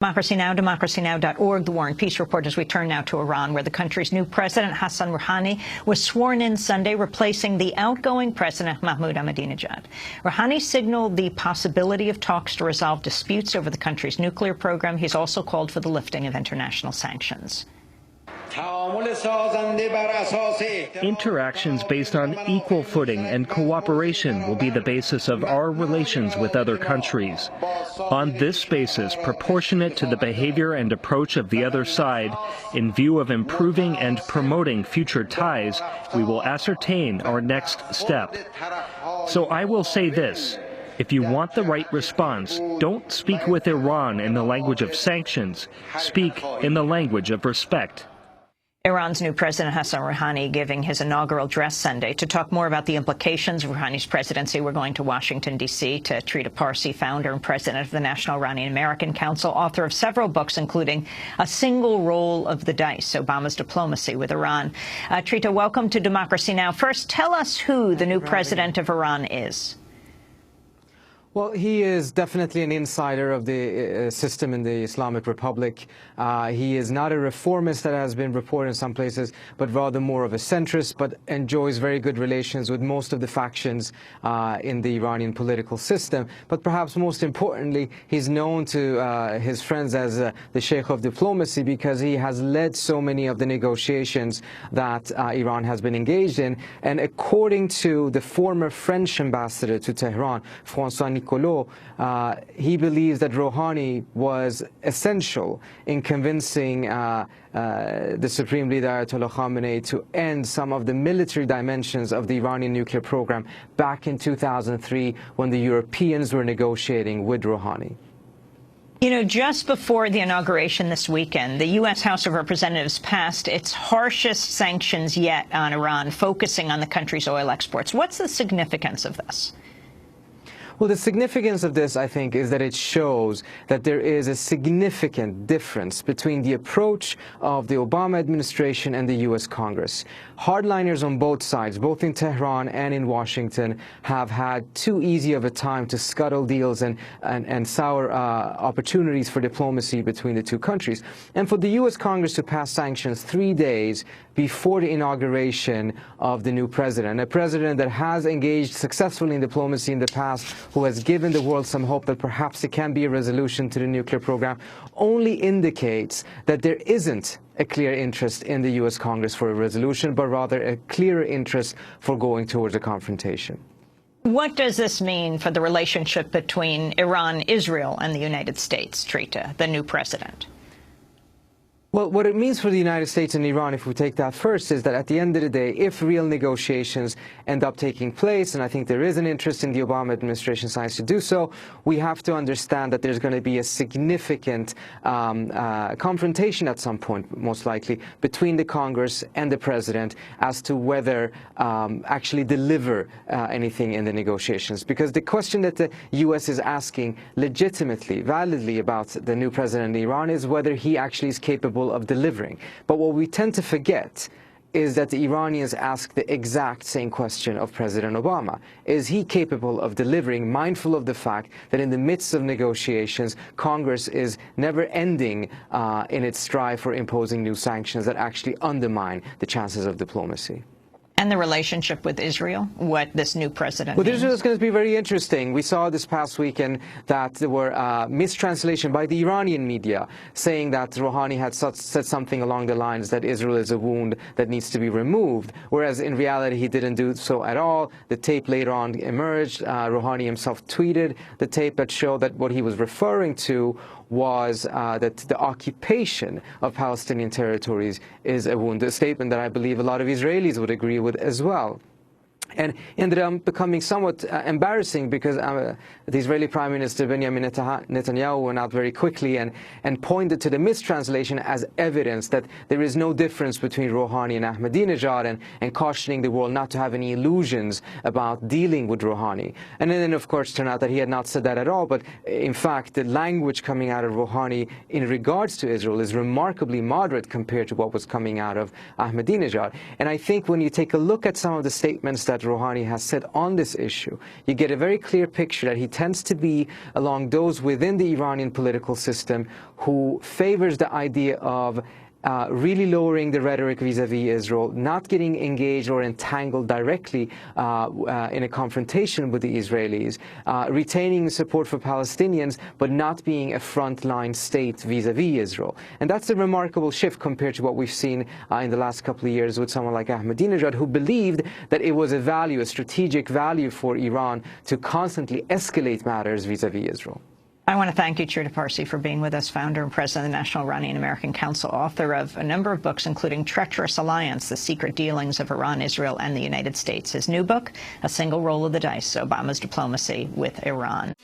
Democracy Now!, democracynow.org, The War and Peace Report, as we turn now to Iran, where the country's new president, Hassan Rouhani, was sworn in Sunday, replacing the outgoing president, Mahmoud Ahmadinejad. Rouhani signaled the possibility of talks to resolve disputes over the country's nuclear program. He's also called for the lifting of international sanctions. Interactions based on equal footing and cooperation will be the basis of our relations with other countries. On this basis, proportionate to the behavior and approach of the other side, in view of improving and promoting future ties, we will ascertain our next step. So I will say this. If you want the right response, don't speak with Iran in the language of sanctions. Speak in the language of respect. Iran's new president, Hassan Rouhani, giving his inaugural address Sunday. To talk more about the implications of Rouhani's presidency, we're going to Washington, D.C. to Trita Parsi, founder and president of the National Iranian American Council, author of several books, including A Single Roll of the Dice, Obama's Diplomacy with Iran. Trita, welcome to Democracy Now! First, tell us who the new president of Iran is. Well, he is definitely an insider of the system in the Islamic Republic. He is not a reformist that has been reported in some places, but rather more of a centrist, but enjoys very good relations with most of the factions in the Iranian political system. But perhaps most importantly, he's known to his friends as the Sheikh of Diplomacy because he has led so many of the negotiations that Iran has been engaged in. And according to the former French ambassador to Tehran, François he believes that Rouhani was essential in convincing the Supreme Leader Ayatollah Khamenei to end some of the military dimensions of the Iranian nuclear program back in 2003 when the Europeans were negotiating with Rouhani. You know, just before the inauguration this weekend, the U.S. House of Representatives passed its harshest sanctions yet on Iran, focusing on the country's oil exports. What's the significance of this? Well, the significance of this, I think, is that it shows that there is a significant difference between the approach of the Obama administration and the U.S. Congress. Hardliners on both sides, both in Tehran and in Washington, have had too easy of a time to scuttle deals and sour opportunities for diplomacy between the two countries. And for the U.S. Congress to pass sanctions 3 days before the inauguration of the new president, a president that has engaged successfully in diplomacy in the past, who has given the world some hope that perhaps there can be a resolution to the nuclear program, only indicates that there isn't a clear interest in the U.S. Congress for a resolution, but rather a clearer interest for going towards a confrontation. What does this mean for the relationship between Iran, Israel, and the United States, Trita, the new president? Well, what it means for the United States and Iran, if we take that first, is that at the end of the day, if real negotiations end up taking place, and I think there is an interest in the Obama administration side to do so, we have to understand that there's going to be a significant confrontation at some point, most likely, between the Congress and the president as to whether actually deliver anything in the negotiations. Because the question that the U.S. is asking legitimately, validly about the new president of Iran is whether he actually is capable of delivering. But what we tend to forget is that the Iranians ask the exact same question of President Obama. Is he capable of delivering, mindful of the fact that in the midst of negotiations, Congress is never ending in its strive for imposing new sanctions that actually undermine the chances of diplomacy? And the relationship with Israel, what this new president means? Israel is going to be very interesting. We saw this past weekend that there were mistranslation by the Iranian media saying that Rouhani had said something along the lines that Israel is a wound that needs to be removed, whereas in reality he didn't do so at all. The tape later on emerged. Rouhani himself tweeted the tape that showed that what he was referring to was that the occupation of Palestinian territories is a wound, a statement that I believe a lot of Israelis would agree with as well. And ended up becoming somewhat embarrassing because the Israeli Prime Minister Benjamin Netanyahu went out very quickly and pointed to the mistranslation as evidence that there is no difference between Rouhani and Ahmadinejad and cautioning the world not to have any illusions about dealing with Rouhani. And then, of course, turned out that he had not said that at all, but in fact, the language coming out of Rouhani in regards to Israel is remarkably moderate compared to what was coming out of Ahmadinejad. And I think when you take a look at some of the statements that that Rouhani has said on this issue, you get a very clear picture that he tends to be along those within the Iranian political system who favors the idea of really lowering the rhetoric vis-a-vis Israel, not getting engaged or entangled directly in a confrontation with the Israelis, retaining support for Palestinians, but not being a frontline state vis-a-vis Israel. And that's a remarkable shift compared to what we've seen in the last couple of years with someone like Ahmadinejad, who believed that it was a value, a strategic value for Iran to constantly escalate matters vis-a-vis Israel. I want to thank you, Trita Parsi, for being with us, founder and president of the National Iranian American Council, author of a number of books, including Treacherous Alliance, The Secret Dealings of Iran, Israel, and the United States. His new book, A Single Roll of the Dice, Obama's Diplomacy with Iran.